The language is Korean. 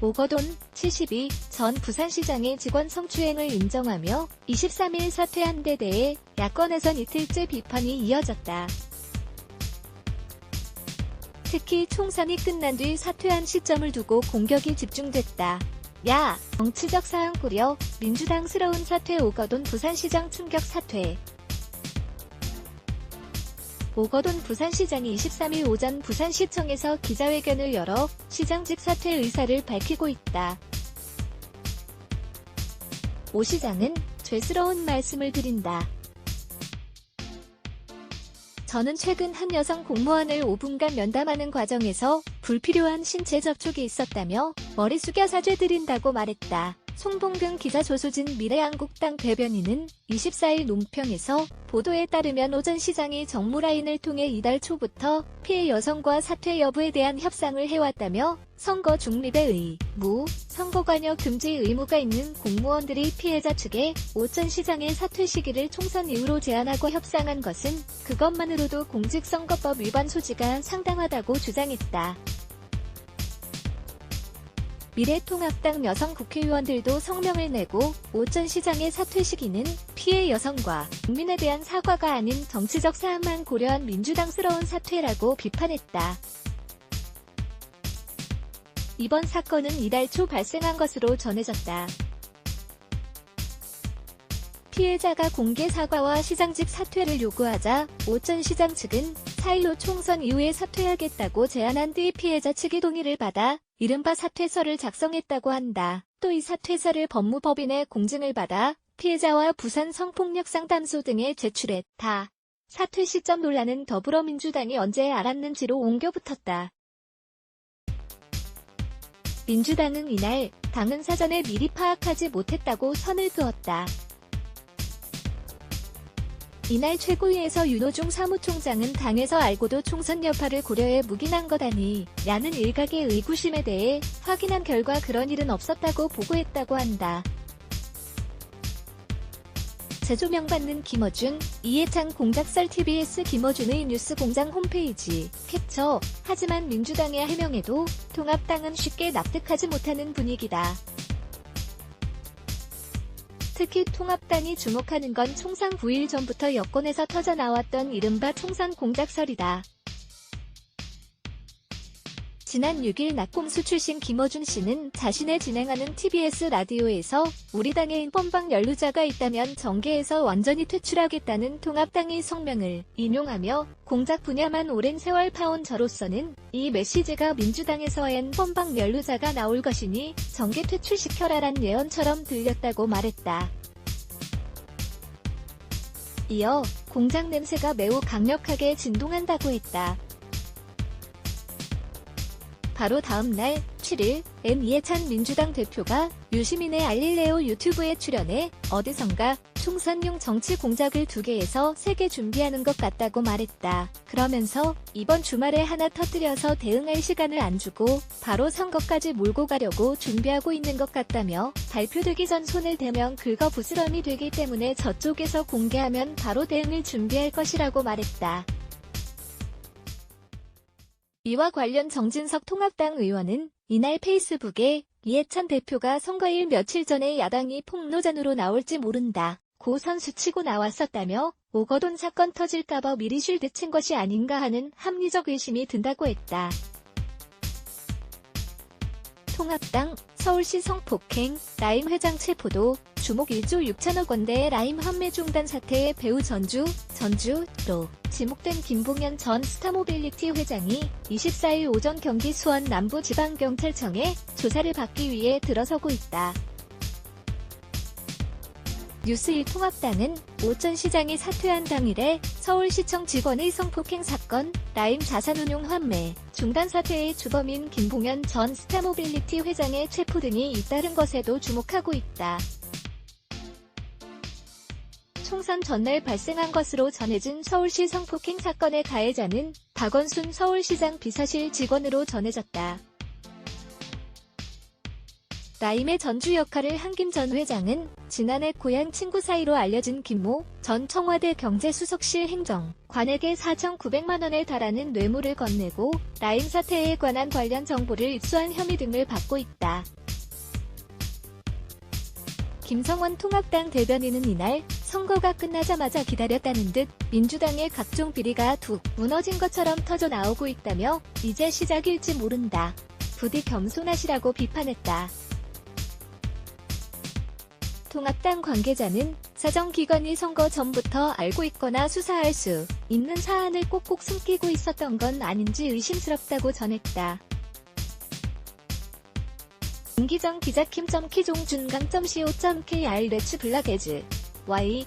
오거돈, 72, 전 부산시장의 직원 성추행을 인정하며 23일 사퇴한 데 대해 야권에선 이틀째 비판이 이어졌다. 특히 총선이 끝난 뒤 사퇴한 시점을 두고 공격이 집중됐다. 야, 정치적 사안 꾸려, 민주당스러운 사퇴. 오거돈 부산시장 충격 사퇴. 오거돈 부산시장이 23일 오전 부산시청에서 기자회견을 열어 시장직 사퇴 의사를 밝히고 있다. 오 시장은 죄스러운 말씀을 드린다. 저는 최근 한 여성 공무원을 5분간 면담하는 과정에서 불필요한 신체 접촉이 있었다며 머리 숙여 사죄드린다고 말했다. 송봉근 기자. 조수진 미래한국당 대변인은 24일 논평에서 보도에 따르면 오 전 시장이 정무라인을 통해 이달 초부터 피해 여성과 사퇴 여부에 대한 협상을 해왔다며 선거 중립의 의무, 선거관여 금지 의무가 있는 공무원들이 피해자 측에 오 전 시장의 사퇴 시기를 총선 이후로 제한하고 협상한 것은 그것만으로도 공직선거법 위반 소지가 상당하다고 주장했다. 미래통합당 여성 국회의원들도 성명을 내고 오 전 시장의 사퇴 시기는 피해 여성과 국민에 대한 사과가 아닌 정치적 사안만 고려한 민주당스러운 사퇴라고 비판했다. 이번 사건은 이달 초 발생한 것으로 전해졌다. 피해자가 공개 사과와 시장직 사퇴를 요구하자 오 전 시장 측은 4.15 총선 이후에 사퇴하겠다고 제안한 뒤 피해자 측의 동의를 받아 이른바 사퇴서를 작성했다고 한다. 또 이 사퇴서를 법무법인의 공증을 받아 피해자와 부산 성폭력 상담소 등에 제출했다. 사퇴 시점 논란은 더불어민주당이 언제 알았는지로 옮겨붙었다. 민주당은 이날 당은 사전에 미리 파악하지 못했다고 선을 그었다. 이날 최고위에서 윤호중 사무총장은 당에서 알고도 총선 여파를 고려해 묵인한 것 아니냐는 일각의 의구심에 대해 확인한 결과 그런 일은 없었다고 보고했다고 한다. 재조명받는 김어준, 이해찬 공작설. TBS 김어준의 뉴스공장 홈페이지 캡처. 하지만 민주당의 해명에도 통합당은 쉽게 납득하지 못하는 분위기다. 특히 통합당이 주목하는 건 총선 9일 전부터 여권에서 터져나왔던 이른바 총선 공작설이다. 지난 6일 낙곰수 출신 김어준 씨는 자신의 진행하는 TBS 라디오에서 우리 당에 인권방 연루자가 있다면 정계에서 완전히 퇴출하겠다는 통합당의 성명을 인용하며 공작 분야만 오랜 세월 파온 저로서는 이 메시지가 민주당에서 인권방 연루자가 나올 것이니 정계 퇴출시켜라란 예언처럼 들렸다고 말했다. 이어 공작 냄새가 매우 강력하게 진동한다고 했다. 바로 다음 날 7일 이해찬 민주당 대표가 유시민의 알릴레오 유튜브에 출연해 어디선가 총선용 정치 공작을 2개에서 3개 준비하는 것 같다고 말했다. 그러면서 이번 주말에 하나 터뜨려서 대응할 시간을 안 주고 바로 선거까지 몰고 가려고 준비하고 있는 것 같다며 발표되기 전 손을 대면 긁어 부스럼이 되기 때문에 저쪽에서 공개하면 바로 대응을 준비할 것이라고 말했다. 이와 관련 정진석 통합당 의원은 이날 페이스북에 이해찬 대표가 선거일 며칠 전에 야당이 폭로전으로 나올지 모른다 고 선수치고 나왔었다며 오거돈 사건 터질까봐 미리 쉴드 친 것이 아닌가 하는 합리적 의심이 든다고 했다. 통합당 서울시 성폭행 라임 회장 체포도 주목 1조 6천억 원대의 라임 환매 중단 사태의 배후 전주로 지목된 김봉현 전 스타모빌리티 회장이 24일 오전 경기 수원 남부지방경찰청에 조사를 받기 위해 들어서고 있다. 뉴스1 통합당은 오 전 시장이 사퇴한 당일에 서울시청 직원의 성폭행 사건, 라임 자산운용 환매, 중단 사태의 주범인 김봉현 전 스타모빌리티 회장의 체포 등이 잇따른 것에도 주목하고 있다. 총선 전날 발생한 것으로 전해진 서울시 성폭행 사건의 가해자는 박원순 서울시장 비서실 직원으로 전해졌다. 라임의 전주 역할을 한 김 전 회장은 지난해 고향 친구 사이로 알려진 김모 전 청와대 경제수석실 행정관에게 4,900만 원에 달하는 뇌물을 건네고 라임 사태에 관한 관련 정보를 입수한 혐의 등을 받고 있다. 김성원 통합당 대변인은 이날 선거가 끝나자마자 기다렸다는 듯 민주당의 각종 비리가 툭 무너진 것처럼 터져 나오고 있다며 이제 시작일지 모른다. 부디 겸손하시라고 비판했다. 통합당 관계자는 사정기관이 선거 전부터 알고 있거나 수사할 수 있는 사안을 꼭꼭 숨기고 있었던 건 아닌지 의심스럽다고 전했다. 임기정 기자 김.키종준강.co.kr 레츠 블락에즈 Y